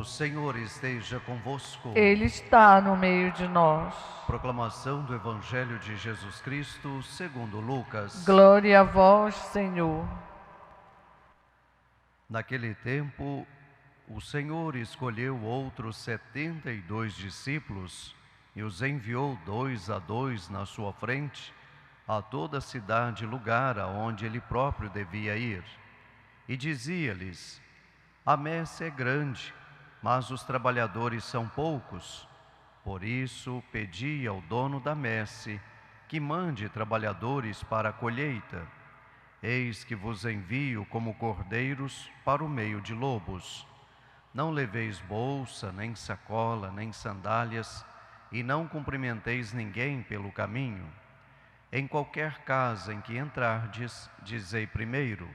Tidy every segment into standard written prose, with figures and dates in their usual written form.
Senhor esteja convosco. Ele está no meio de nós. Proclamação do Evangelho de Jesus Cristo segundo Lucas. Glória a vós, Senhor. Naquele tempo, o Senhor escolheu outros 72 discípulos e os enviou 2 a 2 na sua frente a toda a cidade e lugar aonde ele próprio devia ir. E dizia-lhes: a messe é grande, mas os trabalhadores são poucos. Por isso, pedi ao dono da messe que mande trabalhadores para a colheita. Eis que vos envio como cordeiros para o meio de lobos. Não leveis bolsa, nem sacola, nem sandálias, e não cumprimenteis ninguém pelo caminho. Em qualquer casa em que entrardes, dizei primeiro: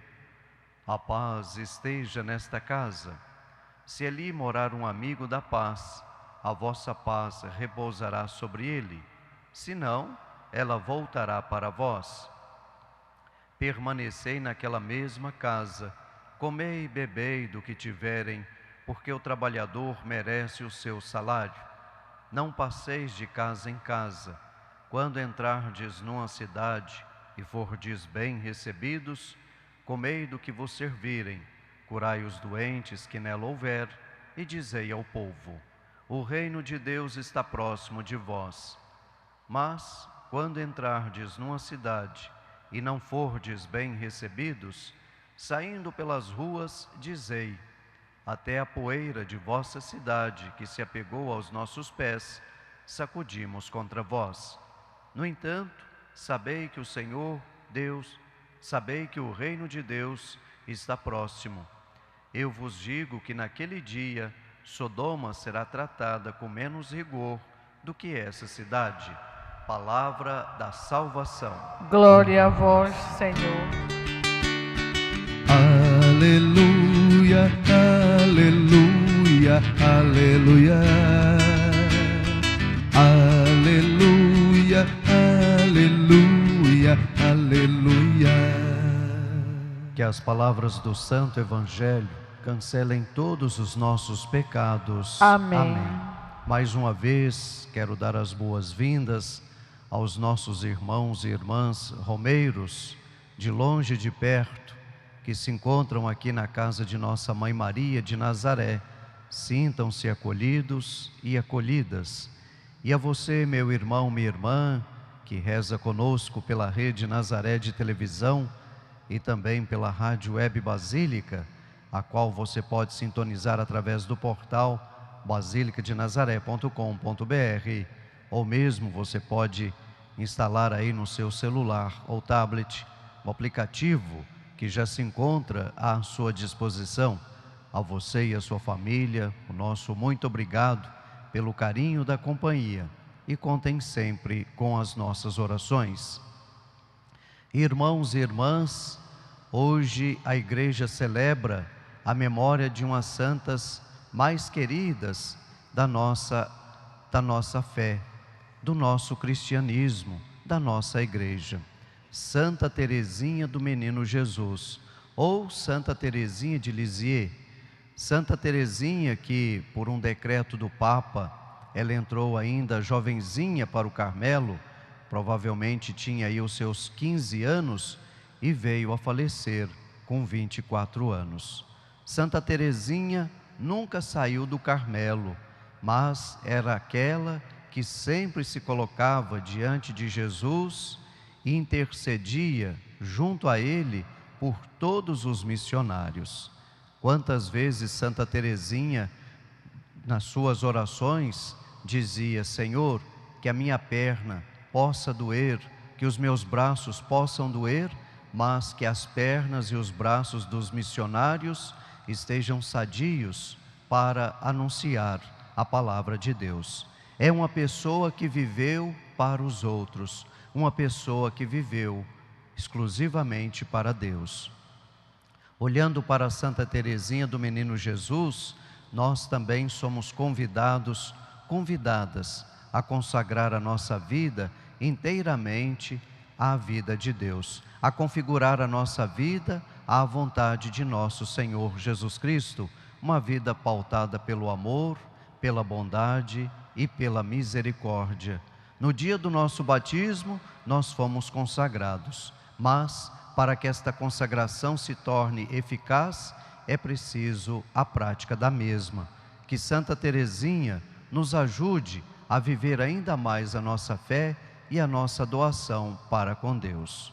a paz esteja nesta casa. Se ali morar um amigo da paz, a vossa paz repousará sobre ele. Se não, ela voltará para vós. Permanecei naquela mesma casa, comei e bebei do que tiverem, porque o trabalhador merece o seu salário. Não passeis de casa em casa. Quando entrardes numa cidade e fordes bem recebidos, comei do que vos servirem, curai os doentes que nela houver, e dizei ao povo: o reino de Deus está próximo de vós. Mas, quando entrardes numa cidade e não fordes bem recebidos, saindo pelas ruas, dizei: até a poeira de vossa cidade, que se apegou aos nossos pés, sacudimos contra vós. No entanto, sabei que o reino de Deus está próximo. Eu vos digo que naquele dia Sodoma será tratada com menos rigor do que essa cidade. Palavra da salvação. Glória a vós, Senhor. Aleluia, aleluia, aleluia. Aleluia, aleluia, aleluia. Que as palavras do Santo Evangelho cancelem todos os nossos pecados. Amém. Mais uma vez, quero dar as boas-vindas aos nossos irmãos e irmãs romeiros, de longe e de perto, que se encontram aqui na casa de Nossa Mãe Maria de Nazaré. Sintam-se acolhidos e acolhidas. E a você, meu irmão, minha irmã, que reza conosco pela Rede Nazaré de televisão e também pela Rádio Web Basílica, a qual você pode sintonizar através do portal basilicadenazaré.com.br, ou mesmo você pode instalar aí no seu celular ou tablet o aplicativo que já se encontra à sua disposição. A você e a sua família, o nosso muito obrigado pelo carinho da companhia, e contem sempre com as nossas orações. Irmãos e irmãs, hoje a igreja celebra a memória de umas santas mais queridas da nossa fé, do nosso cristianismo, da nossa igreja. Santa Teresinha do Menino Jesus, ou Santa Teresinha de Lisieux. Santa Teresinha que, por um decreto do Papa, ela entrou ainda jovenzinha para o Carmelo, provavelmente tinha aí os seus 15 anos, e veio a falecer com 24 anos. Santa Teresinha nunca saiu do Carmelo, mas era aquela que sempre se colocava diante de Jesus e intercedia junto a ele por todos os missionários. Quantas vezes Santa Teresinha, nas suas orações, dizia: Senhor, que a minha perna possa doer, que os meus braços possam doer, mas que as pernas e os braços dos missionários estejam sadios para anunciar a palavra de Deus. É uma pessoa que viveu para os outros, uma pessoa que viveu exclusivamente para Deus. Olhando para Santa Teresinha do Menino Jesus, nós também somos convidadas a consagrar a nossa vida inteiramente à vida de Deus, a configurar a nossa vida à vontade de nosso Senhor Jesus Cristo, uma vida pautada pelo amor, pela bondade e pela misericórdia. No dia do nosso batismo, nós fomos consagrados, mas para que esta consagração se torne eficaz, é preciso a prática da mesma. Que Santa Teresinha nos ajude a viver ainda mais a nossa fé e a nossa doação para com Deus.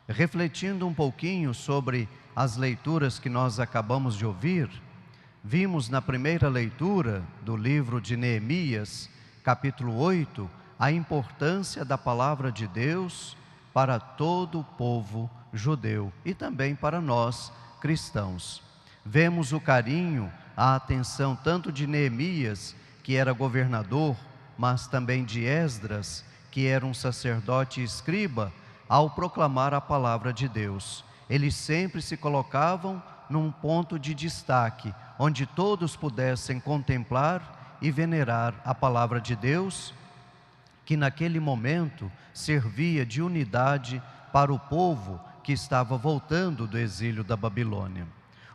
Refletindo um pouquinho sobre as leituras que nós acabamos de ouvir, vimos na primeira leitura do livro de Neemias, capítulo 8, a importância da palavra de Deus para todo o povo judeu e também para nós cristãos. Vemos o carinho, a atenção tanto de Neemias, que era governador, mas também de Esdras, que era um sacerdote e escriba, ao proclamar a palavra de Deus. Eles sempre se colocavam num ponto de destaque, onde todos pudessem contemplar e venerar a palavra de Deus, que naquele momento servia de unidade para o povo que estava voltando do exílio da Babilônia.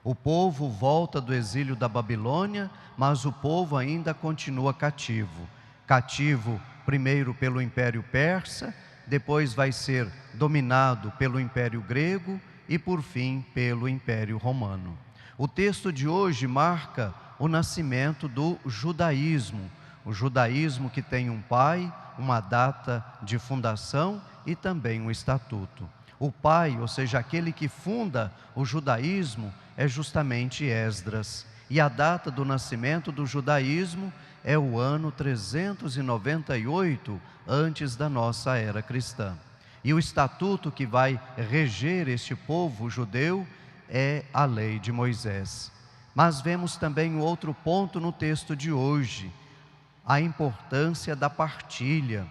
O povo volta do exílio da Babilônia, mas o povo ainda continua cativo. Cativo primeiro pelo Império Persa, depois vai ser dominado pelo Império Grego e por fim pelo Império Romano. O texto de hoje marca o nascimento do judaísmo. O judaísmo que tem um pai, uma data de fundação e também um estatuto. O pai, ou seja, aquele que funda o judaísmo, é justamente Esdras. E a data do nascimento do judaísmo é o ano 398 antes da nossa era cristã. E o estatuto que vai reger este povo judeu é a lei de Moisés. Mas vemos também um outro ponto no texto de hoje, a importância da partilha.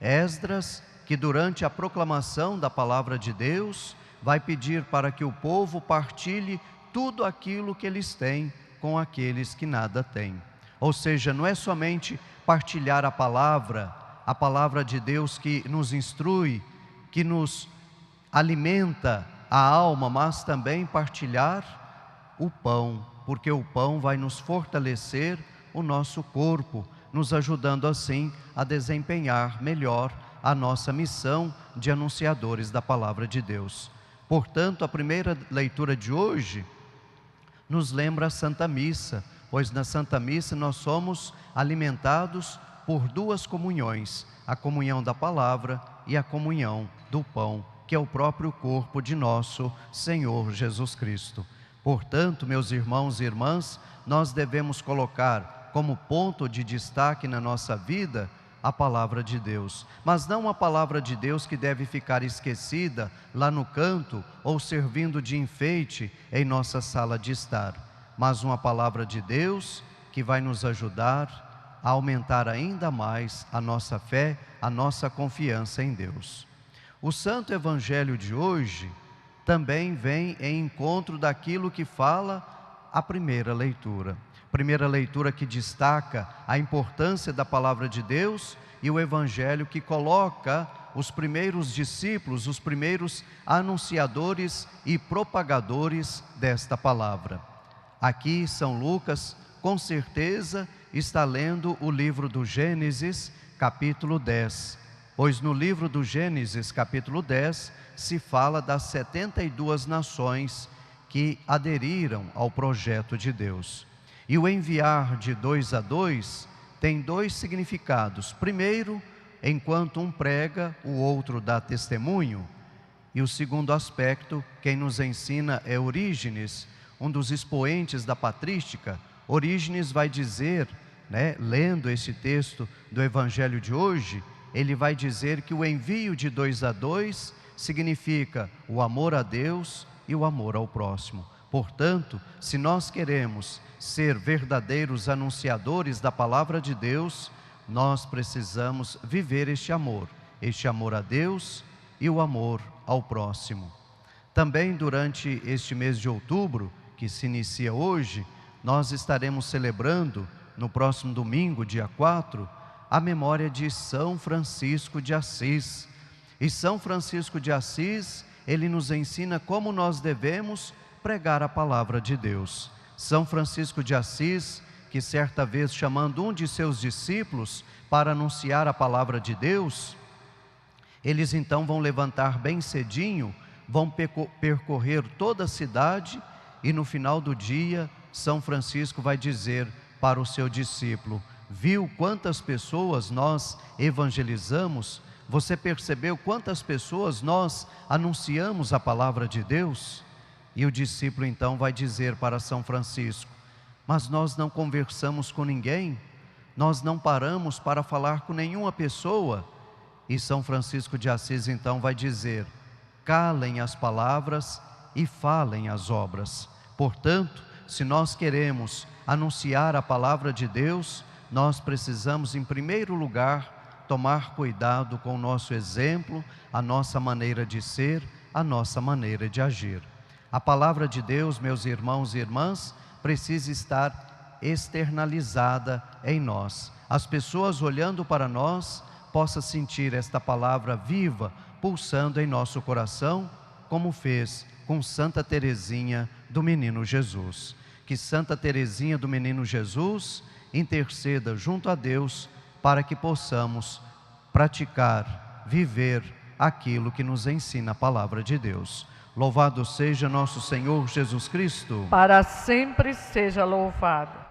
Esdras, que durante a proclamação da palavra de Deus, vai pedir para que o povo partilhe tudo aquilo que eles têm com aqueles que nada têm. Ou seja, não é somente partilhar a palavra de Deus que nos instrui, que nos alimenta a alma, mas também partilhar o pão, porque o pão vai nos fortalecer o nosso corpo, nos ajudando assim a desempenhar melhor a nossa missão de anunciadores da palavra de Deus. Portanto, a primeira leitura de hoje nos lembra a Santa Missa, pois na Santa Missa nós somos alimentados por duas comunhões, a comunhão da palavra e a comunhão do pão, que é o próprio corpo de nosso Senhor Jesus Cristo. Portanto, meus irmãos e irmãs, nós devemos colocar como ponto de destaque na nossa vida a palavra de Deus, mas não a palavra de Deus que deve ficar esquecida lá no canto ou servindo de enfeite em nossa sala de estar, mas uma palavra de Deus que vai nos ajudar a aumentar ainda mais a nossa fé, a nossa confiança em Deus. O Santo Evangelho de hoje também vem em encontro daquilo que fala a primeira leitura. Primeira leitura que destaca a importância da palavra de Deus e o Evangelho que coloca os primeiros discípulos, os primeiros anunciadores e propagadores desta palavra. Aqui São Lucas, com certeza, está lendo o livro do Gênesis, capítulo 10. Pois no livro do Gênesis, capítulo 10, se fala das 72 nações que aderiram ao projeto de Deus. E o enviar de 2 a 2 tem dois significados. Primeiro, enquanto um prega, o outro dá testemunho. E o segundo aspecto, quem nos ensina é Orígenes, um dos expoentes da patrística. Orígenes vai dizer, lendo esse texto do Evangelho de hoje, ele vai dizer que o envio de 2 a 2 significa o amor a Deus e o amor ao próximo. Portanto, se nós queremos ser verdadeiros anunciadores da palavra de Deus, nós precisamos viver este amor a Deus e o amor ao próximo. Também durante este mês de outubro, que se inicia hoje, nós estaremos celebrando, no próximo domingo, dia 4, a memória de São Francisco de Assis. E São Francisco de Assis, ele nos ensina como nós devemos pregar a palavra de Deus. São Francisco de Assis, que certa vez, chamando um de seus discípulos para anunciar a palavra de Deus, eles então vão levantar bem cedinho, vão percorrer toda a cidade e no final do dia, São Francisco vai dizer para o seu discípulo: viu quantas pessoas nós evangelizamos? Você percebeu quantas pessoas nós anunciamos a palavra de Deus? E o discípulo então vai dizer para São Francisco: mas nós não conversamos com ninguém, nós não paramos para falar com nenhuma pessoa. E São Francisco de Assis então vai dizer: calem as palavras e falem as obras. Portanto, se nós queremos anunciar a palavra de Deus, nós precisamos, em primeiro lugar, tomar cuidado com o nosso exemplo, a nossa maneira de ser, a nossa maneira de agir. A palavra de Deus, meus irmãos e irmãs, precisa estar externalizada em nós. As pessoas olhando para nós possam sentir esta palavra viva, pulsando em nosso coração, como fez com Santa Teresinha do Menino Jesus. Que Santa Teresinha do Menino Jesus interceda junto a Deus para que possamos praticar, viver aquilo que nos ensina a palavra de Deus. Louvado seja nosso Senhor Jesus Cristo. Para sempre seja louvado.